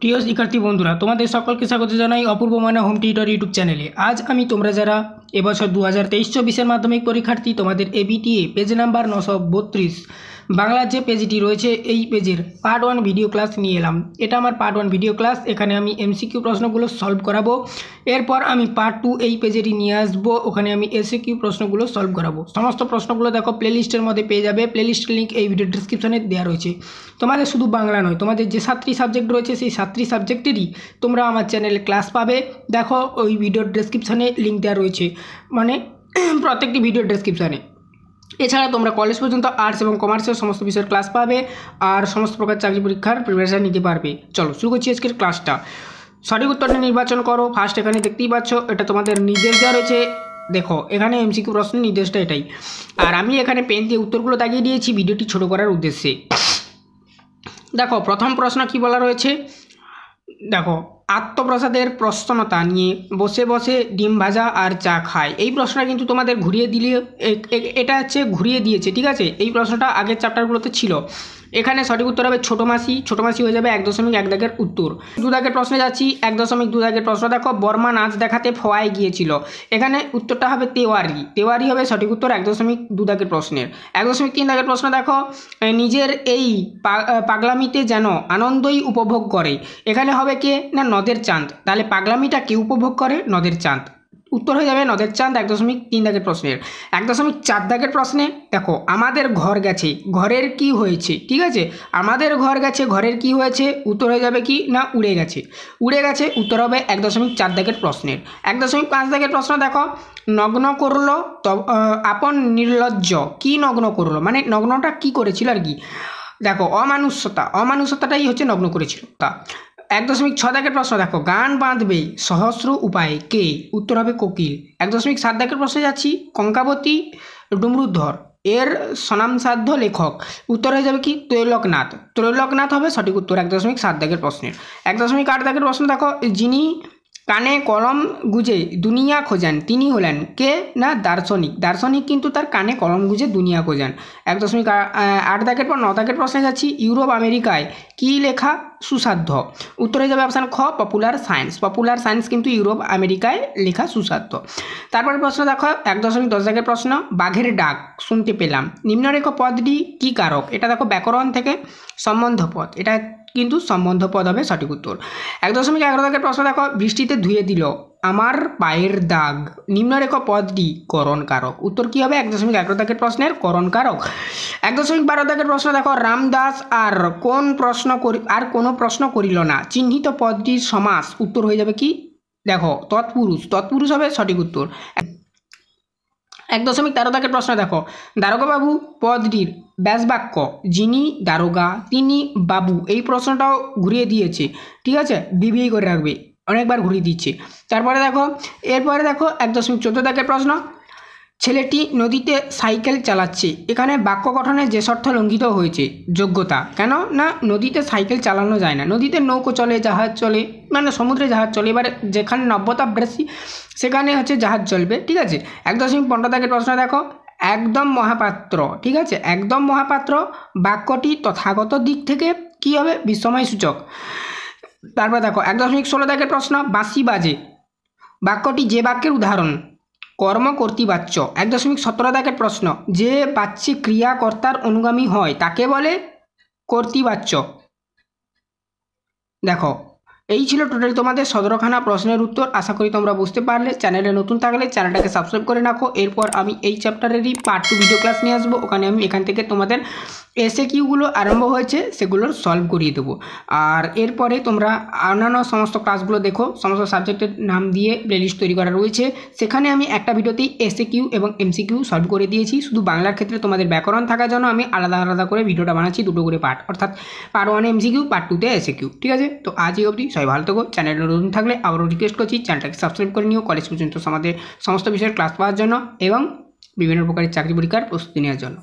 প্রিয় শিক্ষার্থী বন্ধুরা, তোমাদের সকলকে স্বাগত জানাই অপূর্ব ময়না হোম টিউটর ইউটিউব চ্যানেলে। আজ আমি তোমরা যারা এবছর 2023-24 মাধ্যমিক পরীক্ষার্থী, তোমাদের এবিটিএ পেজ নাম্বার 932 বাংলার যে পেজটি রয়েছে এই পেজের পার্ট 1 ভিডিও ক্লাস নিয়ে এলাম। এটা আমার পার্ট 1 ভিডিও ক্লাস। এখানে আমি এমসিকিউ প্রশ্নগুলো সলভ করাবো। এরপর আমি পার্ট 2 এই পেজেরই নিয়ে আসবো, ওখানে আমি এসিকিউ প্রশ্নগুলো সলভ করাবো। সমস্ত প্রশ্নগুলো দেখো প্লেলিস্টের মধ্যে পেয়ে যাবে। প্লেলিস্টের লিঙ্ক এই ভিডিও ডিসক্রিপশনে দেওয়া রয়েছে। তোমাদের শুধু বাংলা নয়, তোমাদের যে 7টি সাবজেক্ট রয়েছে সেই 7টি সাবজেক্টেরই তোমরা আমার চ্যানেলে ক্লাস পাবে। দেখো ওই ভিডিওর ডেসক্রিপশানে লিঙ্ক দেওয়া রয়েছে, মানে প্রত্যেকটি ভিডিওর ডেসক্রিপশানে। এছাড়া তোমরা কলেজ পর্যন্ত আর্টস এবং কমার্সের সমস্ত বিষয়ের ক্লাস পাবে আর সমস্ত প্রকার চাকরি পরীক্ষার প্রিপারেশন নিতে পারবে। চলো শুরু করছি আজকের ক্লাসটা। সঠিক উত্তরটি নির্বাচন করো। ফার্স্ট এখানে দেখতেই পাচ্ছ, এটা তোমাদের নির্দেশ দেওয়া রয়েছে। দেখো এখানে এমসিকিউ প্রশ্নের নির্দেশটা এটাই, আর আমি এখানে পেন দিয়ে উত্তরগুলো দাগিয়ে দিয়েছি ভিডিওটি ছোট করার উদ্দেশ্যে। দেখো প্রথম প্রশ্ন কি বলা রয়েছে, দেখো আত্মপ্রসাদের প্রসন্নতা নিয়ে বসে বসে ডিম ভাজা আর চা খায়। এই প্রশ্নটা কিন্তু তোমাদের ঘুরিয়ে দিলে, এটা হচ্ছে ঘুরিয়ে দিয়েছে, ঠিক আছে। এই প্রশ্নটা আগের চ্যাপ্টারগুলোতে ছিল। এখানে সঠিক উত্তর হবে ছোটো মাসি। ছোটো মাসি হয়ে যাবে 1.1 দাগের উত্তর। 2 দাগের প্রশ্নে যাচ্ছি। 1.2 দাগের প্রশ্ন দেখো, বর্মা নাচ দেখাতে ফোয়ায় গিয়েছিল। এখানে উত্তরটা হবে তেওয়ারি। তেওয়ারি হবে সঠিক উত্তর 1.2 দাগের প্রশ্নের। 1.3 দাগের প্রশ্ন দেখো, নিজের এই পাগলামিতে যেন আনন্দই উপভোগ করে। এখানে হবে কে না নদের চাঁদ। তাহলে পাগলামিটা কে উপভোগ করে? নদের চাঁদ। উত্তর হয়ে যাবে নদের চাঁদ 1.3 দাগের প্রশ্নের। 1.4 দাগের প্রশ্নে দেখো, আমাদের ঘর গেছে, ঘরের কি হয়েছে, ঠিক আছে। আমাদের ঘর গেছে, ঘরের কি হয়েছে, উত্তর হয়ে যাবে কি না উড়ে গেছে। উড়ে গেছে উত্তর হবে 1.4 দাগের প্রশ্নের। 1.5 দাগের প্রশ্ন দেখো, নগ্ন করলো আপন নির্লজ্জ। কি নগ্ন করলো, মানে নগ্নটা কি করেছিল আর কি। দেখো অমানুষতা, অমানুষতাটাই হচ্ছে নগ্ন করেছিল তা। 1.6 দাগের প্রশ্ন দেখো, গান বাঁধবে সহস্র উপায়ে কে? উত্তর হবে কোকিল। 1.7 দাগের প্রশ্নে যাচ্ছি, কঙ্কাবতী ডুমরুধর এর স্বনামসাধ্য লেখক। উত্তর হয়ে যাবে কি ত্রৈলোকনাথ। ত্রৈলোকনাথ হবে সঠিক উত্তর 1.7 দাগের প্রশ্নের। 1.8 দাগের প্রশ্ন দেখো, যিনি কানে কলম গুজে দুনিয়া খোঁজেন তিনি হলেন কে না দার্শনিক। দার্শনিক কিন্তু তার কানে কলম গুজে দুনিয়া খোঁজেন। 1.8 দাগের পর 9 দাগের প্রশ্নে যাচ্ছি, ইউরোপ আমেরিকায় কি লেখা সুসাধ্য? উত্তর হয়ে যাবে অপশান খ পপুলার সায়েন্স। পপুলার সায়েন্স কিন্তু ইউরোপ আমেরিকায় লেখা সুসাধ্য। তারপরে প্রশ্ন দেখো 1.10 দাগের প্রশ্ন, বাঘের ডাক শুনতে পেলাম নিম্নরেখ পদটি কি কারক? এটা দেখো ব্যাকরণ থেকে সম্বন্ধ পদ, এটা কিন্তু সম্বন্ধ পদ হবে সঠিক উত্তর। 1.11 দাগের প্রশ্ন দেখো, বৃষ্টিতে ধুয়ে দিল আমার পায়ের দাগ নিম্নরেখ পদটি করণ কারক। উত্তর কি হবে 1.11 দাগের প্রশ্নের করণ কারক। 1.12 দাগের প্রশ্ন দেখো, রামদাস আর কোনো প্রশ্ন করিল না চিহ্নিত পদটির সমাস। উত্তর হয়ে যাবে কি দেখো তৎপুরুষ। তৎপুরুষ হবে সঠিক উত্তর। 1.13 দাগের প্রশ্ন দেখো, দারোগাবাবু পদটির ব্যাসবাক্য যিনি দারোগা তিনি বাবু। এই প্রশ্নটাও ঘুরিয়ে দিয়েছে, ঠিক আছে, বিবিআই করে রাখবে, অনেকবার ঘুরিয়ে দিচ্ছে। তারপরে দেখো এরপরে দেখো 1.14 দাগের প্রশ্ন, ছেলেটি নদীতে সাইকেল চালাচ্ছে। এখানে বাক্য গঠনে যে শর্ত লঙ্ঘিত হয়েছে যোগ্যতা। কেন না নদীতে সাইকেল চালানো যায় না, নদীতে নৌকো চলে, জাহাজ চলে, মানে সমুদ্রে জাহাজ চলে। এবার যেখানে নব্যতা বেশি সেখানে হচ্ছে জাহাজ চলবে, ঠিক আছে। 1.15 দাগের প্রশ্ন দেখো, একদম মহাপাত্র, ঠিক আছে, একদম মহাপাত্র বাক্যটি তথাগত দিক থেকে কি হবে বিস্ময় সূচক। তারপর দেখো 1.16 দাগের প্রশ্ন, বাঁশি বাজে বাক্যটি যে বাক্যের উদাহরণ কর্ম কর্তৃবাচ্য। 1.17 দাগের প্রশ্ন, যে বাচ্যে ক্রিয়াকর্তার অনুগামী হয় তাকে বলে কর্তৃবাচ্য। দেখো এই ছিল টোটাল তোমাদের 17খানা প্রশ্নের উত্তর। আশা করি তোমরা বুঝতে পারলে। চ্যানেলে নতুন থাকলে চ্যানেলটাকে সাবস্ক্রাইব করে রাখো। এরপর আমি এই চ্যাপ্টারেরই পার্ট 2 ভিডিও ক্লাস নিয়ে আসবো। ওখানে আমি এখান থেকে তোমাদের এসএকিউগুলো আরম্ভ হয়েছে সেগুলোর সলভ করিয়ে দেবো। আর এরপরে তোমরা অন্যান্য সমস্ত ক্লাসগুলো দেখো, সমস্ত সাবজেক্টের নাম দিয়ে প্লেলিস্ট তৈরি করা রয়েছে। সেখানে আমি একটা ভিডিওতেই এসএকিউ এবং এমসিকিউ সলভ করে দিয়েছি। শুধু বাংলার ক্ষেত্রে তোমাদের ব্যাকরণ থাকার জন্য আমি আলাদা আলাদা করে ভিডিওটা বানাচ্ছি, দুটো করে পার্ট, অর্থাৎ পার্ট 1 এমসিকিউ, পার্ট 2তে এসএকিউ, ঠিক আছে। তো আজ এই অবধি, সবাই ভালো থাকো। চ্যানেলে নতুন থাকলে আবারও রিকোয়েস্ট করছি চ্যানেলটাকে সাবস্ক্রাইব করে নিও কলেজ পর্যন্ত আমাদের সমস্ত বিষয়ের ক্লাস পাওয়ার জন্য এবং বিভিন্ন প্রকারের চাকরি পরীক্ষার প্রস্তুতি নেওয়ার জন্য।